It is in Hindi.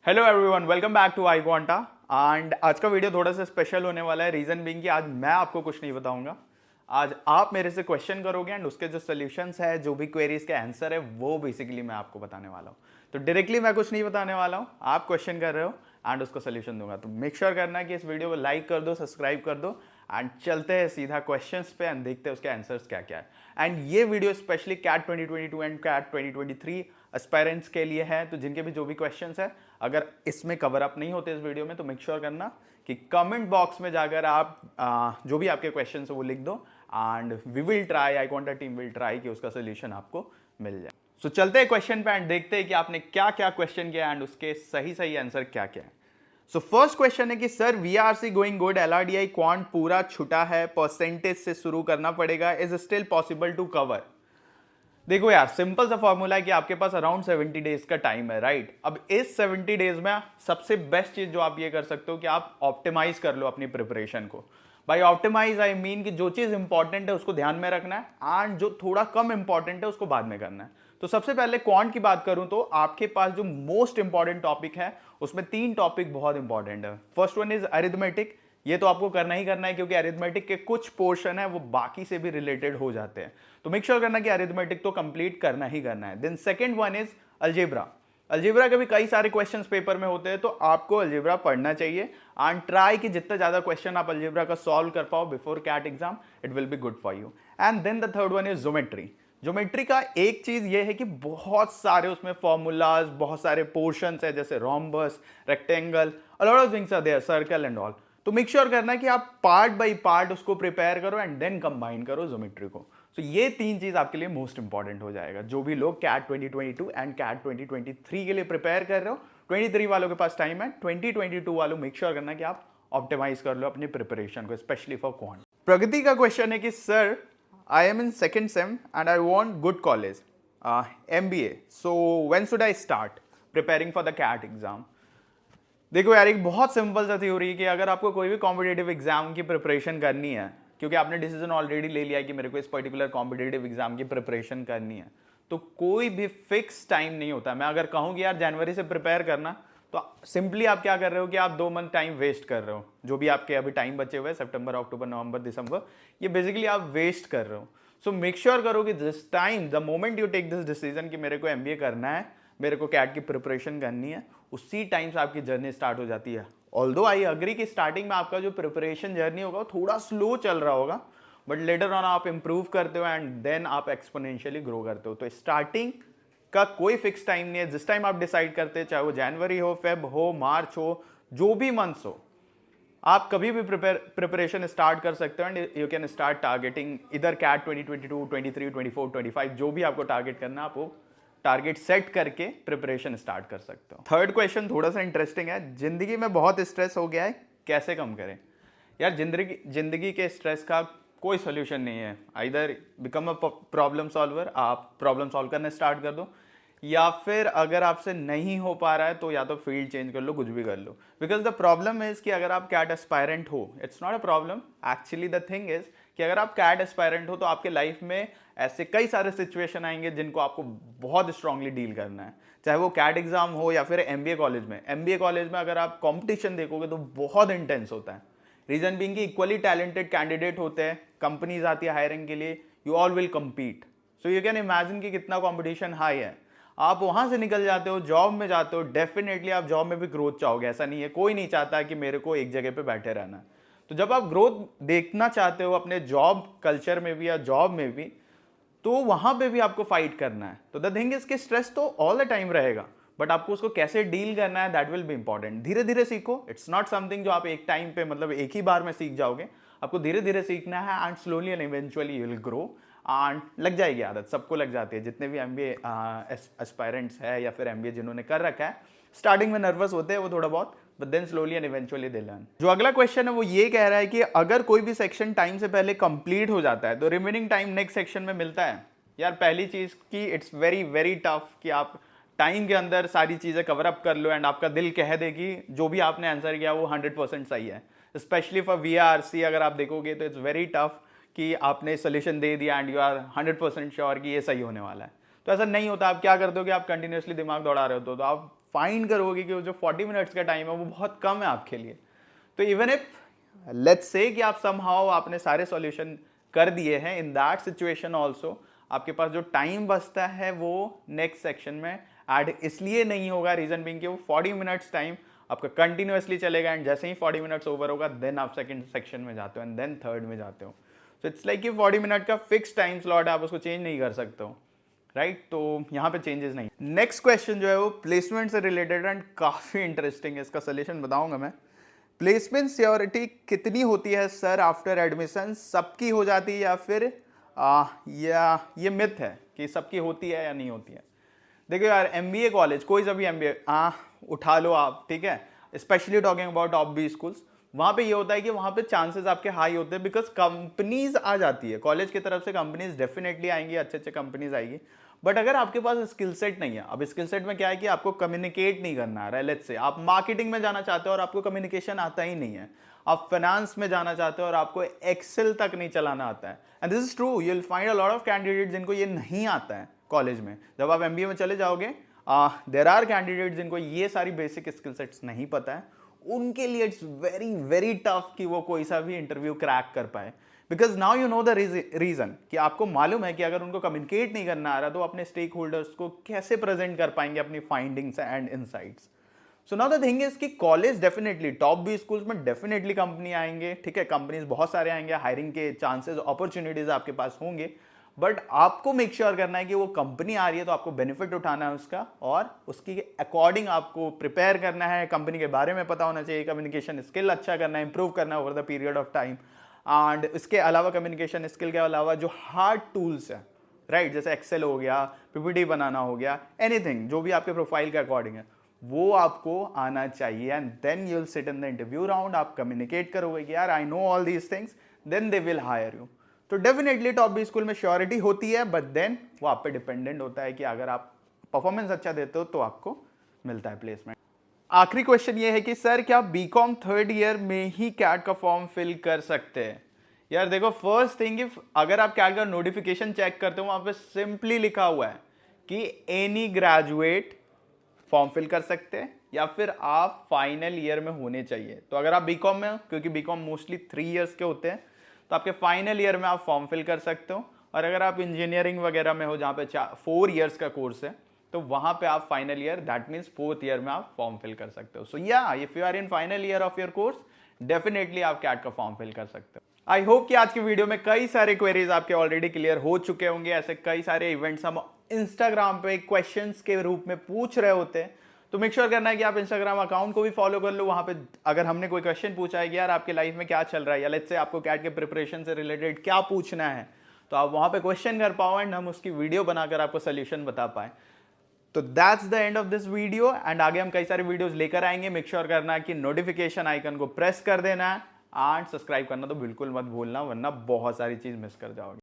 Hello everyone, welcome back to iQuanta. And आज का वीडियो थोड़ा सा स्पेशल होने वाला है। रीजन बीइंग कि आज मैं आपको कुछ नहीं बताऊंगा, आज आप मेरे से क्वेश्चन करोगे एंड उसके जो सोल्यूशंस है, जो भी क्वेरीज के आंसर है, वो बेसिकली मैं आपको बताने वाला हूँ। तो डायरेक्टली मैं कुछ नहीं बताने वाला हूँ, आप क्वेश्चन कर रहे हो एंड उसका सोल्यूशन दूंगा। तो मेक श्योर करना कि इस वीडियो को लाइक कर दो, सब्सक्राइब कर दो एंड चलते हैं सीधा क्वेश्चंस पे एंड देखते हैं उसके आंसर्स क्या क्या है। एंड ये video specially CAT 2022 and CAT 2023 aspirants के लिए है। तो जिनके भी जो भी क्वेश्चंस है, अगर इसमें कवर अप नहीं होते इस वीडियो में, तो मेक श्योर करना कि कमेंट बॉक्स में जाकर आप जो भी आपके क्वेश्चंस है वो लिख दो and we will try, iQuanta team will try कि उसका सोल्यूशन आपको मिल जाए। सो चलते हैं क्वेश्चन पे एंड देखते हैं कि आपने क्या क्या क्वेश्चन किया एंड उसके सही सही आंसर क्या क्या है। सो फर्स्ट क्वेश्चन है कि sir VRC going good, LRDI quant पूरा छुटा है, परसेंटेज से शुरू करना पड़ेगा, is still possible to cover. देखो यार, सिंपल सा फॉर्मूला है कि आपके पास अराउंड 70 डेज का टाइम है, राइट। अब इस 70 डेज में सबसे बेस्ट चीज जो आप ये कर सकते हो कि आप ऑप्टिमाइज कर लो अपनी प्रिपरेशन को। बाय ऑप्टिमाइज आई मीन कि जो चीज इंपॉर्टेंट है उसको ध्यान में रखना है एंड जो थोड़ा कम इंपॉर्टेंट है उसको बाद में करना है। तो सबसे पहले क्वांट की बात करूं तो आपके पास जो मोस्ट इंपॉर्टेंट टॉपिक है उसमें 3 टॉपिक बहुत इंपॉर्टेंट है। फर्स्ट वन इज अरिथमेटिक, ये तो आपको करना ही करना है क्योंकि अरिथमेटिक के कुछ पोर्शन है वो बाकी से भी रिलेटेड हो जाते हैं। तो मेक श्योर करना कि अरिथमेटिक तो कंप्लीट करना ही करना है। Then second one is algebra. Algebra के भी कई सारे क्वेश्चंस पेपर में होते हैं, तो आपको अलजेब्रा पढ़ना चाहिए एंड ट्राई कि जितना ज्यादा क्वेश्चन आप अलजेब्रा का सॉल्व कर पाओ before CAT exam, it will be good for you. And then the third one is geometry. Geometry का एक चीज ये है कि बहुत सारे उसमें फॉर्मूलाज, बहुत सारे पोर्शंस है, जैसे rhombus, rectangle, a lot of things are there, circle and all. तो मेक श्योर करना कि आप पार्ट बाय पार्ट उसको प्रिपेयर करो एंड देन कंबाइन करो ज्योमेट्री को। तो ये 3 चीज आपके लिए मोस्ट इंपॉर्टेंट हो जाएगा। जो भी लोग कैट 2022 एंड कैट 2023 के लिए प्रिपेयर कर रहे हो, 23 वालों के पास टाइम है, 2022 वालों मेक श्योर करना कि आप ऑप्टिमाइज कर लो अपनी प्रिपरेशन को, स्पेशली फॉर क्वांट। प्रगति का क्वेश्चन है कि sir I am in second sem and I want good college, MBA, so when should I start preparing for the CAT exam. देखो यार, एक बहुत सिंपल सा थ्योरी है कि अगर आपको कोई भी कॉम्पिटेटिव एग्जाम की प्रिपरेशन करनी है, क्योंकि आपने डिसीजन ऑलरेडी ले लिया है कि मेरे को इस पर्टिकुलर कॉम्पिटेटिव एग्जाम की प्रिपरेशन करनी है, तो कोई भी फिक्स टाइम नहीं होता। मैं अगर कहूँ कि यार जनवरी से प्रिपेयर करना, तो सिंपली आप क्या कर रहे हो कि आप 2 मंथ टाइम वेस्ट कर रहे हो। जो भी आपके अभी टाइम बचे हुए हैं, सितंबर, अक्टूबर, नवंबर, दिसंबर, ये बेसिकली आप वेस्ट कर रहे हो। सो मेक श्योर करो कि this time, the moment you take this decision कि मेरे को MBA करना है, मेरे को कैट की प्रिपरेशन करनी है, उसी टाइम से आपकी जर्नी स्टार्ट हो जाती है। ऑल्दो आई अग्री कि स्टार्टिंग में आपका जो प्रिपरेशन जर्नी होगा वो थोड़ा स्लो चल रहा होगा, बट लेटर ऑन आप इंप्रूव करते हो एंड देन आप एक्सपोनेंशियली ग्रो करते हो। तो स्टार्टिंग का कोई फिक्स टाइम नहीं है। जिस टाइम आप डिसाइड करते हैं, चाहे वो जनवरी हो, फेब हो, मार्च हो, जो भी मंथ्स हो, आप कभी भी प्रिपरेशन स्टार्ट कर सकते हो and you can start targeting इधर कैट 2022, 23, 24, 25, जो भी आपको टारगेट करना है, आप वो टारगेट सेट करके प्रिपरेशन स्टार्ट कर सकते हो। थर्ड क्वेश्चन थोड़ा सा इंटरेस्टिंग है। जिंदगी में बहुत स्ट्रेस हो गया है, कैसे कम करें। यार जिंदगी के स्ट्रेस का कोई सोल्यूशन नहीं है। Either become a problem solver, आप प्रॉब्लम सॉल्व करना स्टार्ट कर दो, या फिर अगर आपसे नहीं हो पा रहा है तो या तो फील्ड चेंज कर लो, कुछ भी कर लो। बिकॉज द प्रॉब्लम इज कि अगर आप कैट एस्पायरेंट हो, it's not a problem actually, the thing is कि अगर आप कैट एस्पायरेंट हो तो आपके लाइफ में ऐसे कई सारे सिचुएशन आएंगे जिनको आपको बहुत स्ट्रांगली डील करना है। चाहे वो कैट एग्जाम हो या फिर MBA कॉलेज में। MBA कॉलेज में अगर आप कॉम्पिटिशन देखोगे तो बहुत इंटेंस होता है। रीजन बीइंग कि इक्वली टैलेंटेड कैंडिडेट होते हैं, कंपनीज आती है हायरिंग के लिए, you all will compete. So you can imagine कि कितना कॉम्पिटिशन हाई है। आप वहां से निकल जाते हो, जॉब में जाते हो, डेफिनेटली आप जॉब में भी ग्रोथ चाहोगे। ऐसा नहीं है, कोई नहीं चाहता कि मेरे को एक जगह पे बैठे रहना है। तो जब आप ग्रोथ देखना चाहते हो अपने जॉब कल्चर में भी या जॉब में भी, तो वहां पे भी आपको फाइट करना है। तो द थिंग इज कि स्ट्रेस तो ऑल द टाइम रहेगा, बट आपको उसको कैसे डील करना है, दैट विल बी इंपॉर्टेंट। धीरे धीरे सीखो, इट्स नॉट समथिंग जो आप एक टाइम पे, मतलब एक ही बार में सीख जाओगे। आपको धीरे धीरे सीखना है and slowly and eventually you will grow and लग जाएगी आदत। सबको लग जाती है, जितने भी MBA एस्पायरेंट्स है या फिर MBA जिन्होंने कर रखा है। स्टार्टिंग में नर्वस होते हैं वो थोड़ा बहुत, but then slowly and eventually they learn. जो अगला क्वेश्चन है वो ये कह रहा है कि अगर कोई भी सेक्शन टाइम से पहले कंप्लीट हो जाता है तो रिमेनिंग टाइम नेक्स्ट सेक्शन में मिलता है। यार पहली चीज की इट्स वेरी वेरी टफ कि आप टाइम के अंदर सारी चीजें कवर अप कर लो एंड आपका दिल कह दे कि जो भी आपने आंसर किया वो 100% सही है। स्पेशली फॉर VRC अगर आप देखोगे तो इट्स वेरी टफ कि आपने सोल्यूशन दे दिया एंड यू आर 100% श्योर कि ये सही होने वाला है। तो ऐसा नहीं होता। आप क्या करते हो कि आप कंटिन्यूसली दिमाग दौड़ा रहे हो, तो आप फाइंड करोगे कि वो जो 40 मिनट्स का टाइम है वो बहुत कम है आपके लिए, तो इवन इफ लेट्स से कि आप समहाउ आपने सारे सॉल्यूशन कर दिए हैं, इन दैट सिचुएशन ऑल्सो आपके पास जो टाइम बचता है वो नेक्स्ट सेक्शन में ऐड इसलिए नहीं होगा, रीजन बीइंग कि वो 40 मिनट्स टाइम आपका कंटिन्यूअसली चलेगा एंड जैसे ही 40 मिनट्स ओवर होगा देन आप सेकंड सेक्शन में जाते हो एंड देन थर्ड में जाते हो। सो इट्स लाइक कि 40 मिनट का फिक्स टाइम स्लॉट है, आप उसको चेंज नहीं कर सकते हो, राइट? तो यहाँ पे चेंजेस नहीं। नेक्स्ट क्वेश्चन जो है वो प्लेसमेंट से रिलेटेड एंड काफी इंटरेस्टिंग है, इसका सोल्यूशन बताऊंगा मैं। प्लेसमेंट सियोरिटी कितनी होती है सर आफ्टर एडमिशन, सबकी हो जाती है या फिर या ये मिथ है कि सबकी होती है या नहीं होती है? देखो यार, एमबीए कॉलेज कोई सा भी एमबीए उठा लो आप, ठीक है, specially talking about top B schools, वहां पे ये होता है कि वहां पे चांसेस आपके हाई होते हैं बिकॉज कंपनीज आ जाती है, कॉलेज की तरफ से कंपनीज डेफिनेटली आएंगी, अच्छे अच्छे कंपनीज आएगी। बट अगर आपके पास स्किल सेट नहीं है, अब स्किल सेट में क्या है कि आपको कम्युनिकेट नहीं करना आ रहा है, लेट्स से आप मार्केटिंग में जाना चाहते हो और आपको कम्युनिकेशन आता ही नहीं है, आप फाइनेंस में जाना चाहते हो और आपको एक्सेल तक नहीं चलाना आता है, and this is true, you will find a lot of candidate जिनको ये नहीं आता है कॉलेज में। जब आप एमबीए में चले जाओगे, देयर आर कैंडिडेट जिनको ये सारी बेसिक स्किल सेट्स नहीं पता है, उनके लिए इट्स वेरी वेरी टफ कि वो कोई सा भी इंटरव्यू क्रैक कर पाए, because now you know the reason कि आपको मालूम है कि अगर उनको कम्युनिकेट नहीं करना आ रहा तो अपने स्टेक होल्डर्स को कैसे प्रेजेंट कर पाएंगे अपनी findings and insights. So now the thing is कि college definitely top B schools में डेफिनेटली कंपनी आएंगे, ठीक है, कंपनीज बहुत सारे आएंगे, हायरिंग के चांसेस अपॉर्चुनिटीज आपके पास होंगे, बट आपको मेक श्योर करना है कि वो कंपनी आ रही है तो आपको बेनिफिट उठाना है उसका और उसकी अकॉर्डिंग आपको प्रिपेयर करना है, कंपनी के बारे में पता होना चाहिए, कम्युनिकेशन स्किल अच्छा करना है, इंप्रूव करना है over the period of time. And इसके अलावा कम्युनिकेशन स्किल के अलावा जो हार्ड टूल्स है, राइट, जैसे एक्सेल हो गया, पीपीटी बनाना हो गया, एनीथिंग जो भी आपके प्रोफाइल के अकॉर्डिंग है वो आपको आना चाहिए, and then you will sit in the interview round, आप कम्युनिकेट करोगे कि यार I know all these things, then they will hire you. तो डेफिनेटली टॉप बी स्कूल में श्योरिटी होती है, बट देन वो आप पे डिपेंडेंट होता है कि अगर आप परफॉर्मेंस अच्छा देते हो तो आपको मिलता है प्लेसमेंट। आखिरी क्वेश्चन ये है कि सर क्या बीकॉम थर्ड ईयर में ही कैट का फॉर्म फिल कर सकते हैं? यार देखो, फर्स्ट थिंग, इफ अगर आप कैट का नोटिफिकेशन चेक करते हो वहां पे सिंपली लिखा हुआ है कि एनी ग्रेजुएट फॉर्म फिल कर सकते हैं या फिर आप फाइनल ईयर में होने चाहिए। तो अगर आप बीकॉम में हो, क्योंकि बीकॉम मोस्टली 3 इयर्स के होते हैं, तो आपके फाइनल ईयर में आप फॉर्म फिल कर सकते हो, और अगर आप इंजीनियरिंग वगैरह में हो जहाँ पे 4 इयर्स का कोर्स है तो वहां पे आप final year, that means 4th year में आप फॉर्म फिल कर सकते हो। सो या if you are in final year of your course, definitely आप कैट का फॉर्म फिल कर सकते हो। आई होप कि आज की वीडियो में कई सारे क्वेरीज आपके ऑलरेडी क्लियर हो चुके होंगे। ऐसे कई सारे इवेंट्स हम इंस्टाग्राम पे क्वेश्चंस के रूप में पूछ रहे होते हैं, तो मेक श्योर करना है कि आप इंस्टाग्राम अकाउंट को भी फॉलो कर लो। वहां पे अगर हमने कोई क्वेश्चन पूछा है कि यार आपके लाइफ में क्या चल रहा है, या लेट्स से आपको कैट के प्रिपरेशन से रिलेटेड क्या पूछना है, तो आप वहां पे क्वेश्चन कर पाओ एंड हम उसकी वीडियो बनाकर आपको सोल्यूशन बता पाए। तो that's the end of this video, and आगे हम कई सारे वीडियोस लेकर आएंगे। मेक श्योर करना है कि नोटिफिकेशन आइकन को प्रेस कर देना है एंड सब्सक्राइब करना तो बिल्कुल मत भूलना, वरना बहुत सारी चीज मिस कर जाओगे।